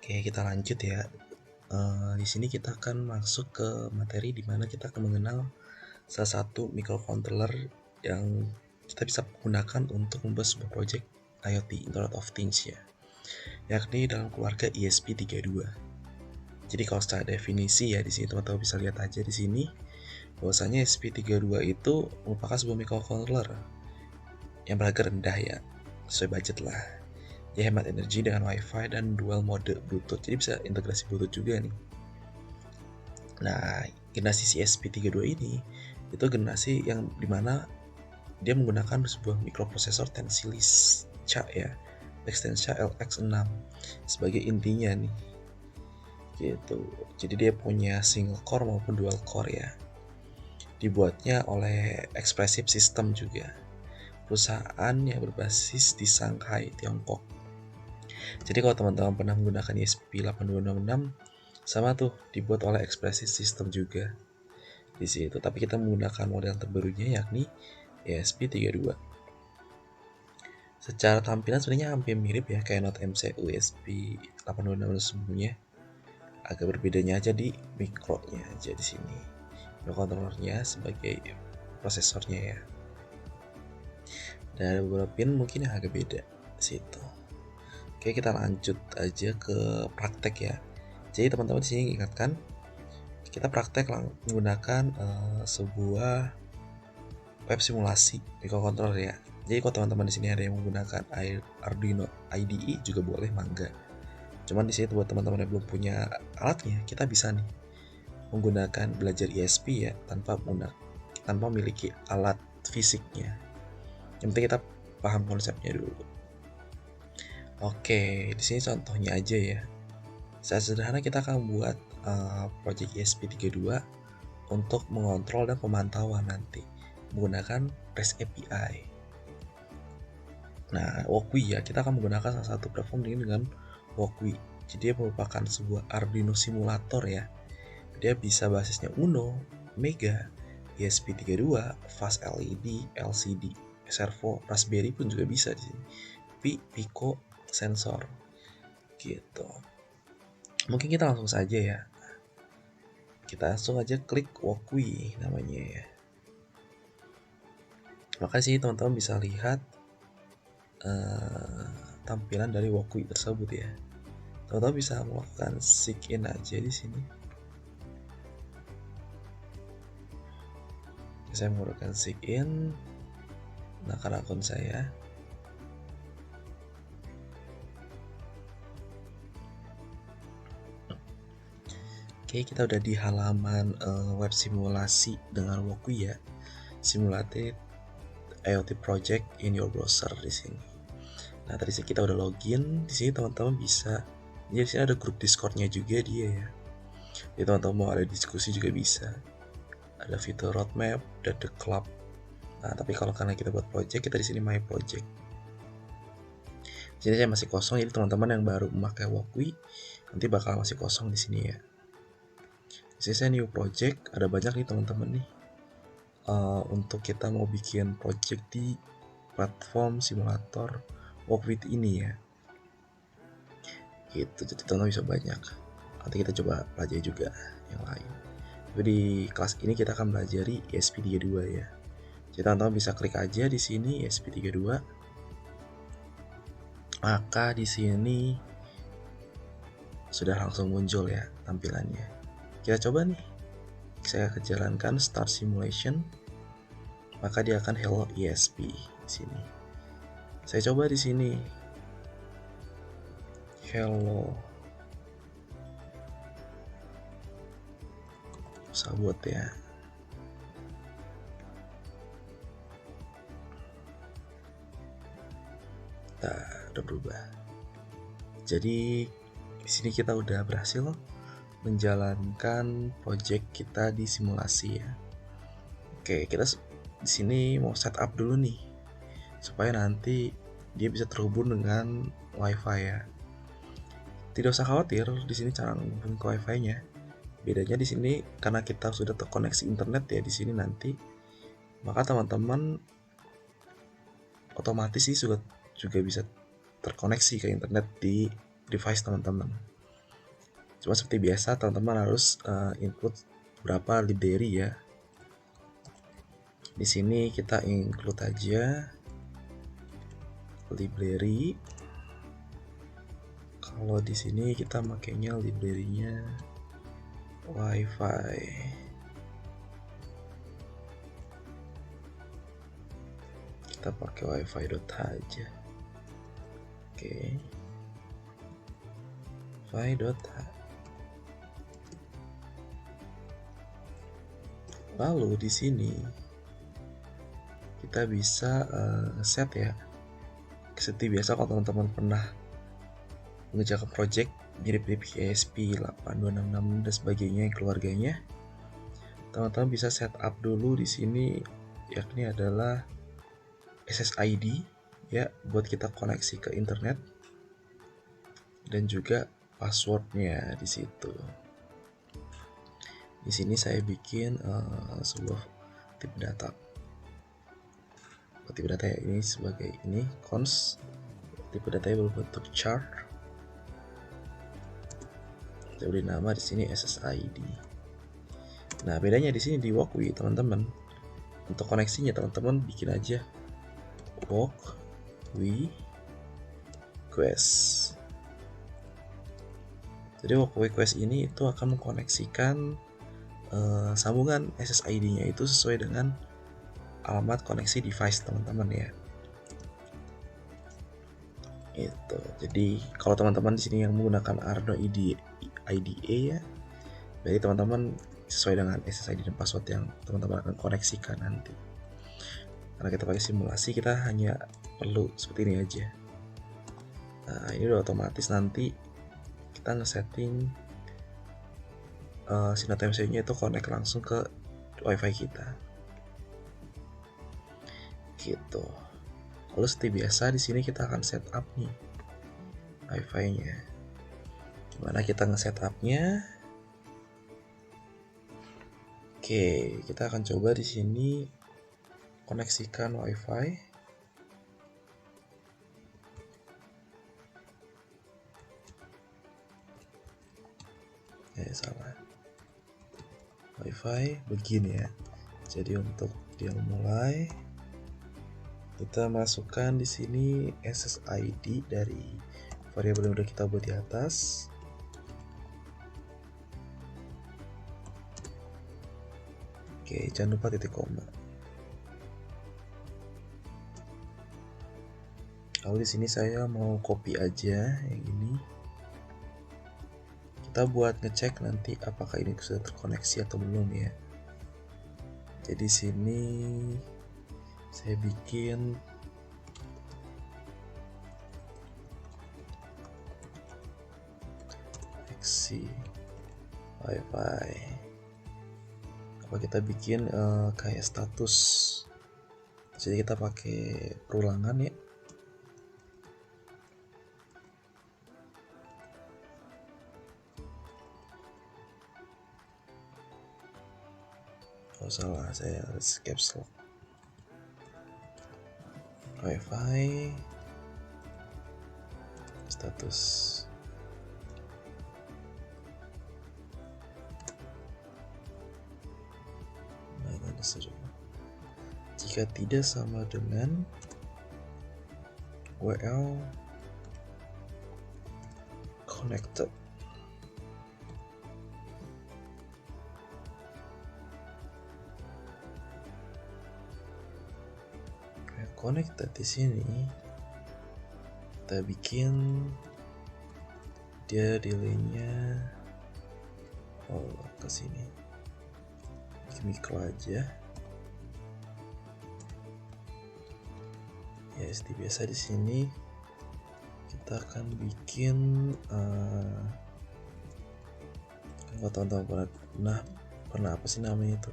Oke, kita lanjut ya. Di sini kita akan masuk ke materi di mana kita akan mengenal salah satu microcontroller yang kita bisa gunakan untuk membuat sebuah project IoT, Internet of Things ya, yakni dalam keluarga ESP32. Jadi kalau secara definisi ya di sini teman-teman bisa lihat aja di sini bahwasanya ESP32 itu merupakan sebuah microcontroller yang berharga rendah ya, sesuai budget lah. Dia hemat energi dengan WiFi dan dual mode Bluetooth, jadi bisa integrasi Bluetooth juga nih. Nah, generasi CSP32 ini itu generasi yang dimana dia menggunakan sebuah mikroprosesor Tensilica ya, Extensia LX6 sebagai intinya nih. Gitu. Jadi dia punya single core maupun dual core ya. Dibuatnya oleh Expressive System juga, perusahaan yang berbasis di Shanghai, Tiongkok. Jadi kalau teman-teman pernah menggunakan ESP8266 sama tuh dibuat oleh Expressive System juga di situ. Tapi kita menggunakan model terbarunya yakni ESP32. Secara tampilan sebenarnya hampir mirip ya kayak Note MCU ESP8266 sebelumnya. Agak berbedanya aja di mikronya aja di sini. Microcontrollernya sebagai prosesornya ya. Dan ada beberapa pin mungkin yang agak beda di situ. Oke, kita lanjut aja ke praktek ya. Jadi teman-teman di sini ingatkan kita praktek menggunakan sebuah web simulasi microcontroller ya. Jadi kalau teman-teman di sini ada yang menggunakan Arduino IDE juga boleh, mangga. Cuman di sini buat teman-teman yang belum punya alatnya, kita bisa nih menggunakan belajar ESP ya tanpa memiliki alat fisiknya. Yang penting kita paham konsepnya dulu. Oke, di sini contohnya aja ya. Secara sederhana kita akan membuat project ESP32 untuk mengontrol dan pemantauan nanti menggunakan REST API. Nah, Walkwi ya, kita akan menggunakan salah satu platform ini dengan Walkwi. Jadi dia merupakan sebuah Arduino simulator ya. Dia bisa basisnya Uno, Mega, ESP32, Fast LED, LCD, Servo, Raspberry pun juga bisa di sini. Pico sensor. Gitu. Mungkin kita langsung saja ya. Kita langsung aja klik Walkwi namanya ya. Maka sih teman-teman bisa lihat tampilan dari Walkwi tersebut ya. Teman-teman bisa melakukan sign in aja di sini. Saya menggunakan sign in, gunakan akun saya. Oke, kita udah di halaman web simulasi dengan Walkwi ya. Simulated IoT project in your browser di sini. Nah, tadi kita udah login. Di sini teman-teman bisa, ya di sini ada grup Discord-nya juga dia ya. Jadi teman-teman mau ada diskusi juga bisa. Ada fitur roadmap, ada the club. Nah, tapi kalau karena kita buat project, kita di sini my project. Jadi saya masih kosong, jadi teman-teman yang baru memakai Walkwi nanti bakal masih kosong di sini ya. Di sini saya new project, ada banyak nih teman-teman nih. Untuk kita mau bikin project di platform simulator Walkwi ini ya. Gitu, jadi teman-teman bisa banyak. Nanti kita coba pelajari juga yang lain. Tapi di kelas ini kita akan pelajari ESP32 ya. Jadi teman-teman bisa klik aja di sini ESP32. Maka di sini sudah langsung muncul ya tampilannya. Kita coba nih. Saya jalankan start simulation. Maka dia akan hello ESP di sini. Saya coba di sini. Hello. Sabot ya. Nah, udah berubah. Jadi di sini kita udah berhasil menjalankan project kita di simulasi ya. Oke, kita di sini mau setup dulu nih supaya nanti dia bisa terhubung dengan WiFi ya. Tidak usah khawatir di sini cara menghubung ke WiFi-nya. Bedanya di sini karena kita sudah terkoneksi internet ya di sini nanti, maka teman-teman otomatis sih juga bisa terkoneksi ke internet di device teman-teman. Cuma seperti biasa teman-teman harus include berapa library ya. Di sini kita include aja library. Kalau di sini kita makainya library-nya WiFi. Kita pakai wifi.h aja. Oke. Wifi.h. Lalu di sini kita bisa set ya. Seperti biasa kalau teman-teman pernah mengerjakan project mirip-mirip ESP 8266 dan sebagainya yang keluarganya, teman-teman bisa setup dulu di sini, yakni adalah SSID ya, buat kita koneksi ke internet, dan juga passwordnya di situ. Di sini saya bikin sebuah tipe data. Tipe data ya, ini sebagai ini cons. Tipe datanya berbentuk chart. Saya beri nama di sini SSID. Nah, bedanya di sini di Walkwi teman-teman. Untuk koneksinya teman-teman bikin aja Walkwi Quest. Jadi Walkwi Quest ini itu akan mengkoneksikan sambungan SSID-nya itu sesuai dengan alamat koneksi device teman-teman ya. Itu. Jadi kalau teman-teman di sini yang menggunakan Arduino IDE ya, berarti teman-teman sesuai dengan SSID dan password yang teman-teman akan koneksikan nanti. Karena kita pakai simulasi, kita hanya perlu seperti ini aja. Nah, ini udah otomatis nanti kita nge-setting sinyal TMC-nya itu connect langsung ke WiFi kita. Gitu. Lalu seperti biasa di sini kita akan setup nih WiFi-nya. Gimana kita nge-setupnya? Oke, kita akan coba di sini koneksikan WiFi. Salah. WiFi begini ya. Jadi untuk dia mulai, kita masukkan di sini SSID dari variabel yang udah kita buat di atas. Oke, jangan lupa titik koma. Lalu di sini saya mau copy aja yang ini. Kita buat ngecek nanti apakah ini sudah terkoneksi atau belum ya. Jadi sini saya bikin koneksi WiFi. Apa kita bikin kayak status. Jadi kita pakai perulangan ya. Oh salah, saya caps lock. WiFi status. Nah, ini seru. Jika tidak sama dengan WL connected. Connected di sini kita bikin dia delaynya ke sini, bikin mikro aja ya. Seperti biasa di sini kita akan bikin kalau teman-teman pernah apa sih namanya itu,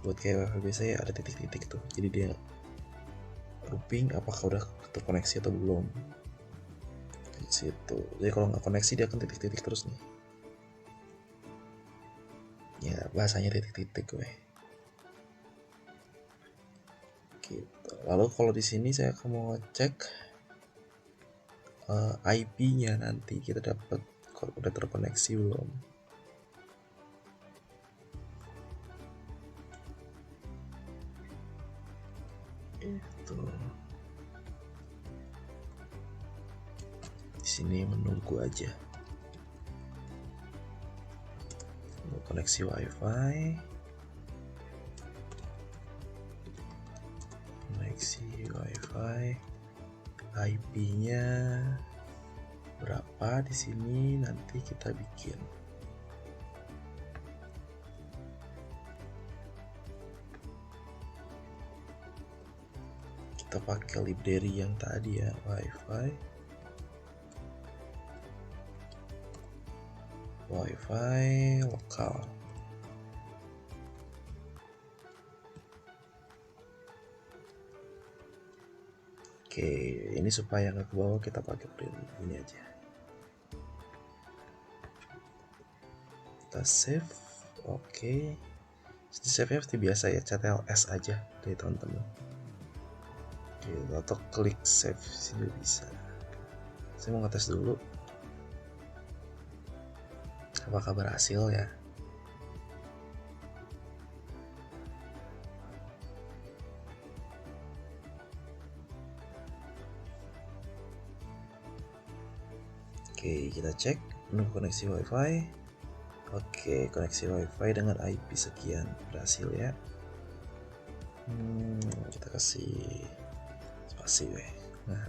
buat kayak WiFi biasa ya, ada titik-titik tuh, jadi dia looping apakah udah terkoneksi atau belum di situ. Jadi kalau nggak koneksi dia akan titik-titik terus nih ya, bahasanya titik-titik gue gitu. Lalu kalau di sini saya akan mau cek IP-nya, nanti kita dapat udah terkoneksi belum. Itu di sini menunggu aja, koneksi wifi, IP-nya berapa di sini nanti kita bikin. Kita pakai library yang tadi ya, wifi lokal. Oke, ini supaya nggak ke bawah kita pakai ini aja. Kita save. Oke, save-nya seperti biasa ya, CTLS aja dari teman-teman. Atau klik save sini bisa. Saya mau ngetes dulu apakah berhasil ya. Oke, kita cek menunggu koneksi wifi. Oke, koneksi wifi dengan IP sekian berhasil ya. Kita kasih spasi weh. Nah,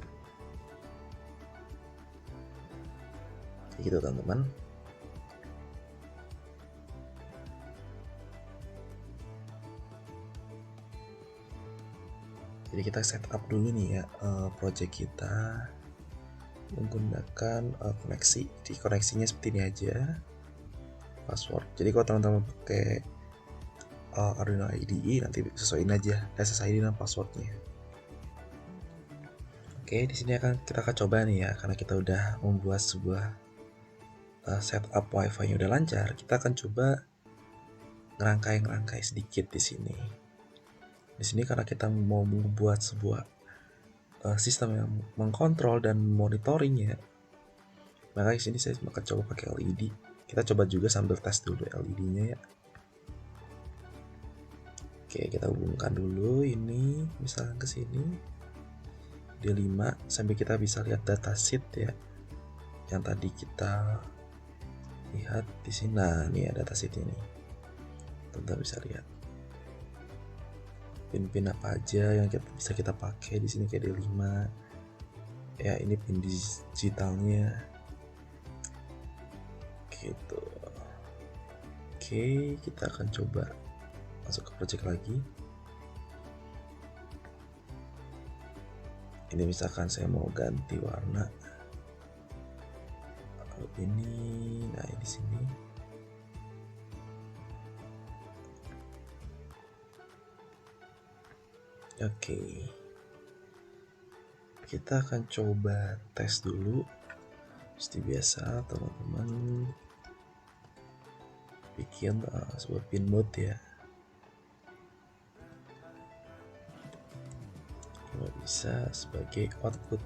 gitu teman-teman. Jadi kita setup dulu nih ya project kita menggunakan koneksi. Di koneksinya seperti ini aja. Password. Jadi kalau teman-teman pakai Arduino IDE nanti sesuaiin aja SSID dan passwordnya. Oke, di sini kita akan coba nih ya, karena kita udah membuat sebuah setup wifi-nya udah lancar. Kita akan coba ngerangkai sedikit di sini. Di sini karena kita mau membuat sebuah sistem yang mengkontrol dan monitoring ya, maka di sini saya akan coba pakai LED. Kita coba juga sambil tes dulu LED-nya ya. Oke, kita hubungkan dulu ini misalkan ke sini D5 sampai kita bisa lihat datasheet ya, yang tadi kita lihat di sini. Nah, ini ada datasheet ini, teman-teman bisa lihat pin-pin apa aja yang bisa kita pakai di sini kayak D5 ya. Ini pin digitalnya gitu. Oke, kita akan coba masuk ke project lagi. Ini misalkan saya mau ganti warna ini, nah di sini oke. Kita akan coba tes dulu seperti biasa teman-teman, bikin sebuah pin mode ya. Kalau bisa sebagai output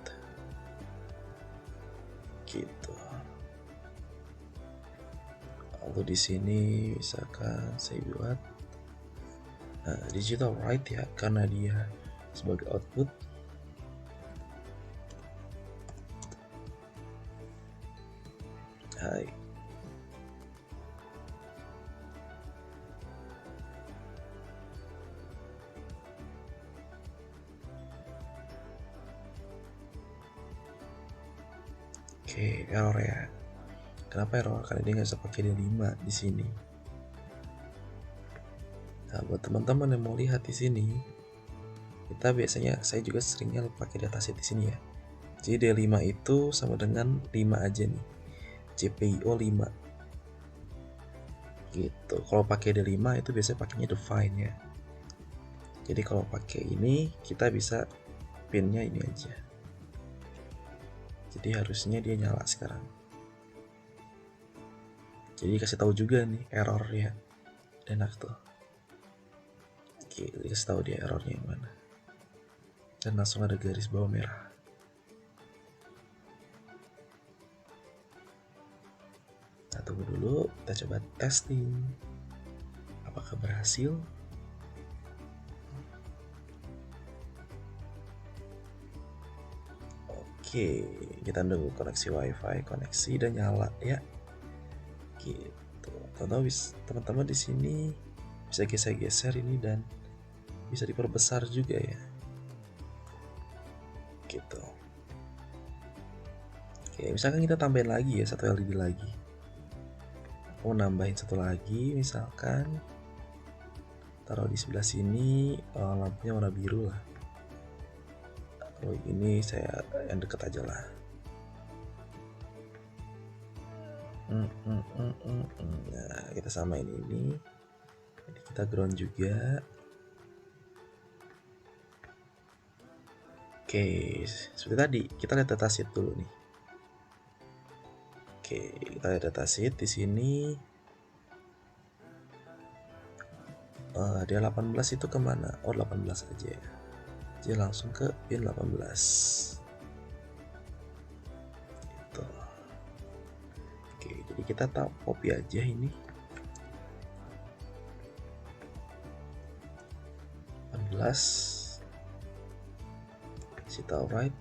gitu. Lalu di sini misalkan saya buat digital right ya, karena dia sebagai output. Hai. Oke, error ya. Kenapa error? Karena dia nggak bisa pakai D5 di sini. Nah, buat teman-teman yang mau lihat di sini, kita biasanya, saya juga seringnya pakai datasheet di sini ya. Jadi D5 itu sama dengan 5 aja nih. GPIO 5. Gitu. Kalau pakai D5 itu biasanya pakainya define ya. Jadi kalau pakai ini kita bisa pinnya ini aja. Jadi harusnya dia nyala sekarang. Jadi kasih tahu juga nih errornya, enak tuh. Oke, kasih tahu dia errornya yang mana. Dan langsung ada garis bawah merah. Nah, tunggu dulu, kita coba testing apakah berhasil. Oke, kita nunggu koneksi wifi, koneksi dan nyala ya. Gitu. Teman-teman di sini bisa geser-geser ini dan bisa diperbesar juga ya. Gitu. Oke, misalkan kita tambahin lagi ya satu LED lagi. Mau nambahin satu lagi, misalkan taruh di sebelah sini, lampunya warna biru lah. Kalau ini saya yang deket aja lah. Nah, kita samain ini. Jadi kita ground juga. Oke, seperti tadi kita lihat datasheet dulu nih. Oke, kita lihat datasheet di sini. Dia 18 itu kemana? Oh, 18 aja ya. Dia langsung ke pin 18. Gitu. Oke, jadi kita copy aja ini. 18 kita write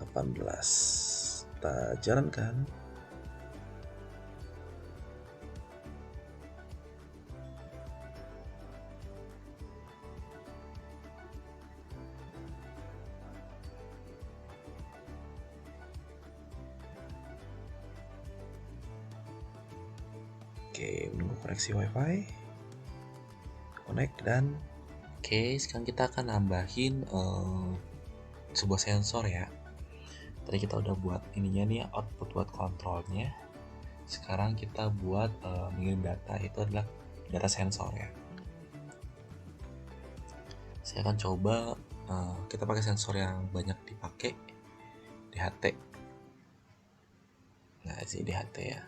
18, kita jalankan. Oke, menunggu koneksi wifi, connect dan oke, sekarang kita akan nambahin sebuah sensor ya. Tadi kita udah buat ininya nih, output buat kontrolnya. Sekarang kita buat mengirim data, itu adalah data sensor ya. Saya akan coba kita pakai sensor yang banyak dipakai, DHT. Nah, ini DHT ya.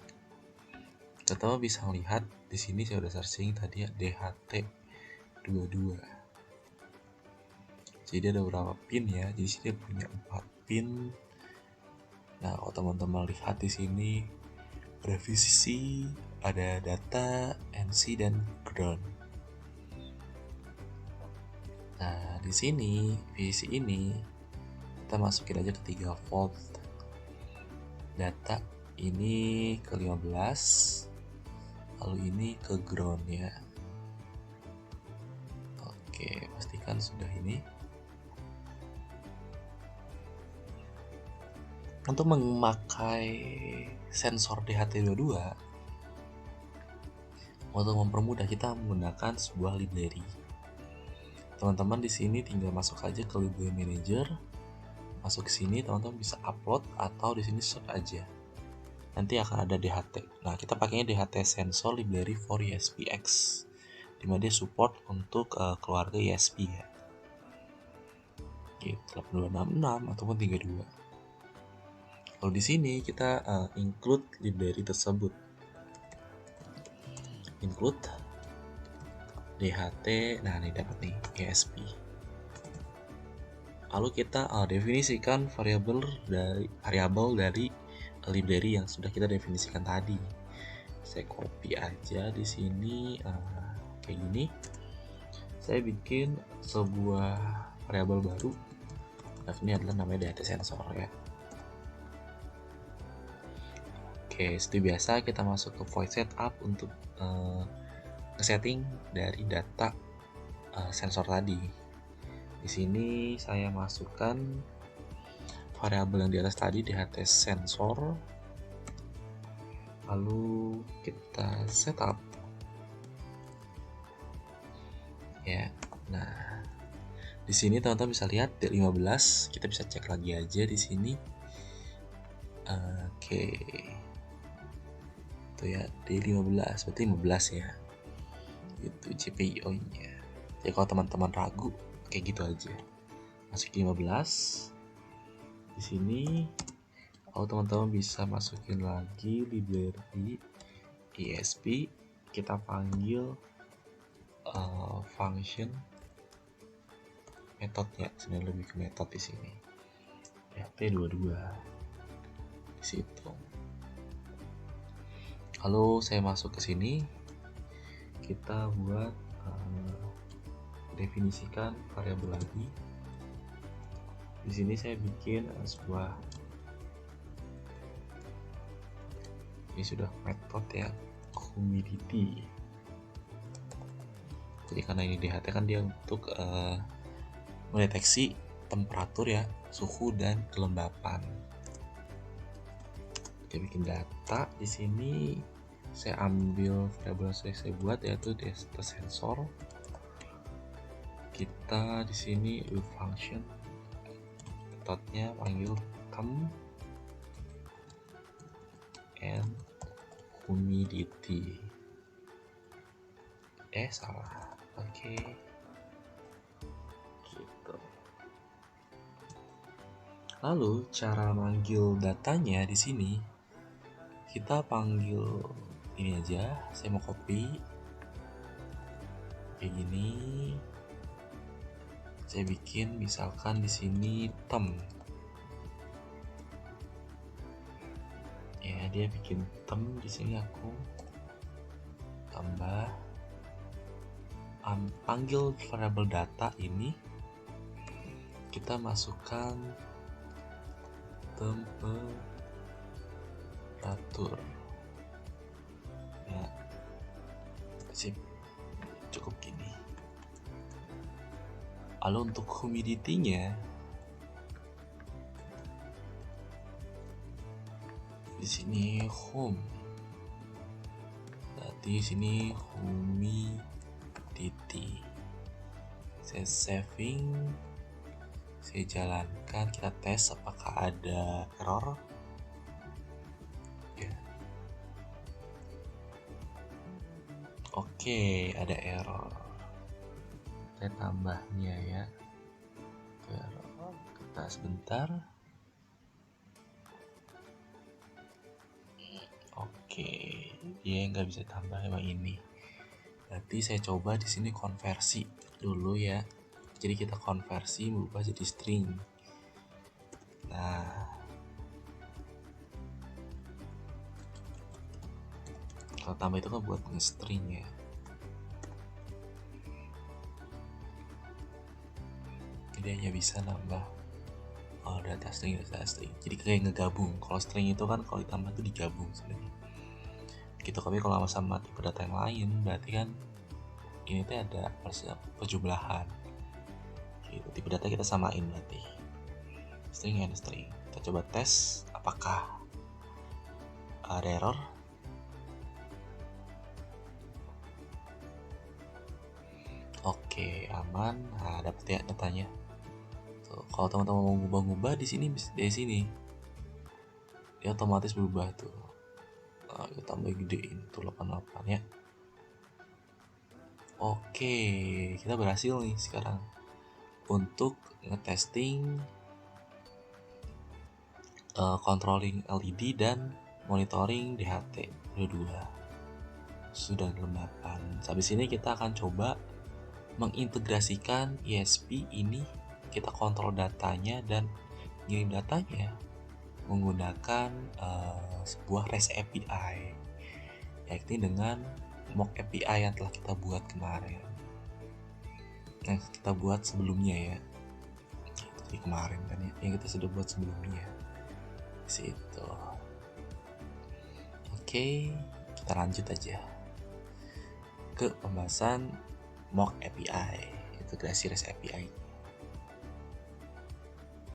Teman-teman bisa melihat di sini saya udah searching tadi ya, DHT22. Jadi ada beberapa pin ya. Jadi sini punya 4 pin. Nah, kalau teman-teman lihat di sini ada VCC, ada data, NC dan ground. Nah, di sini VCC ini kita masukin aja ke 3 volt. Data ini ke 15, lalu ini ke ground ya. Oke, pastikan sudah ini. Untuk memakai sensor DHT22, untuk mempermudah kita menggunakan sebuah library. Teman-teman di sini tinggal masuk aja ke library manager, masuk ke sini teman-teman bisa upload atau di sini search aja. Nanti akan ada DHT. Nah, kita pakainya DHT Sensor Library for ESP-X, dimana dia support untuk keluarga ESP ya. Gitu, 8266 ataupun 32. Kalau di sini kita include library tersebut. Include DHT, nah ini dapat nih ESP. Lalu kita definisikan variabel dari library yang sudah kita definisikan tadi. Saya copy aja di sini kayak gini. Saya bikin sebuah variabel baru. Nah, ini adalah namanya DHT sensor ya. Oke, seperti biasa kita masuk ke void setup untuk setting dari data sensor tadi. Di sini saya masukkan variabel yang di atas tadi, DHT sensor. Lalu kita setup. Ya. Nah, di sini teman-teman bisa lihat D15, kita bisa cek lagi aja di sini. Oke. Itu ya, D15, berarti 15 ya. Itu GPIO-nya. Jadi kalau teman-teman ragu, kayak gitu aja. Masuk 15. Di sini kalau teman-teman bisa masukin lagi library ESP, kita panggil function metodenya, sebenarnya lebih ke metode di sini. DHT22 di situ. Lalu saya masuk ke sini, kita buat definisikan variabel lagi. Di sini saya bikin sebuah, ini sudah metode ya, humidity. Jadi karena ini DHT kan dia untuk mendeteksi temperatur ya, suhu dan kelembapan. Oke, bikin data. Di sini saya ambil variabel yang saya buat yaitu data sensor. Kita di sini with function, metodenya panggil temp and humidity. Salah. Oke. Gitu. Lalu cara manggil datanya di sini kita panggil ini aja. Saya mau copy kayak gini. Saya bikin misalkan di sini temp. Ya, dia bikin temp di sini, aku tambah panggil variabel data ini, kita masukkan temperatur ya, sip, cukup gini. Lalu untuk humidity-nya di sini home, berarti di sini humidity. Saya saving, saya jalankan, kita tes apakah ada error ya. Oke, ada error. Saya tambahnya ya, kita sebentar. Oke, dia nggak bisa tambah emang ini. Berarti saya coba di sini konversi dulu ya. Jadi kita konversi berubah jadi string. Nah, kalau tambah itu kan buat nge-string ya. Jadi hanya bisa nambah data string. Jadi kayak ngegabung. Kalau string itu kan kalau ditambah itu digabung sebenarnya. Gitu, tapi kalau sama tipe data yang lain berarti kan ini tuh ada penjumlahan. Gitu, tipe data kita samain berarti. String and string. Kita coba tes apakah ada error. Oke, aman. Nah, dapet ya datanya. Tuh, kalau teman-teman mau ngubah-ngubah di sini, dari sini dia otomatis berubah tuh. Kita tambah gedein tuh 88 ya. Oke, kita berhasil nih sekarang untuk ngetesting controlling LED dan monitoring DHT dua-dua sudah kelembapan. Habis ini kita akan coba mengintegrasikan ESP ini, kita kontrol datanya dan ngirim datanya menggunakan sebuah REST API, yakni dengan mock API yang telah kita buat kemarin. Nah, kita buat sebelumnya ya. Jadi kemarin kan ya, yang kita sudah buat sebelumnya. Situ. Oke, kita lanjut aja ke pembahasan mock API, integrasi REST API.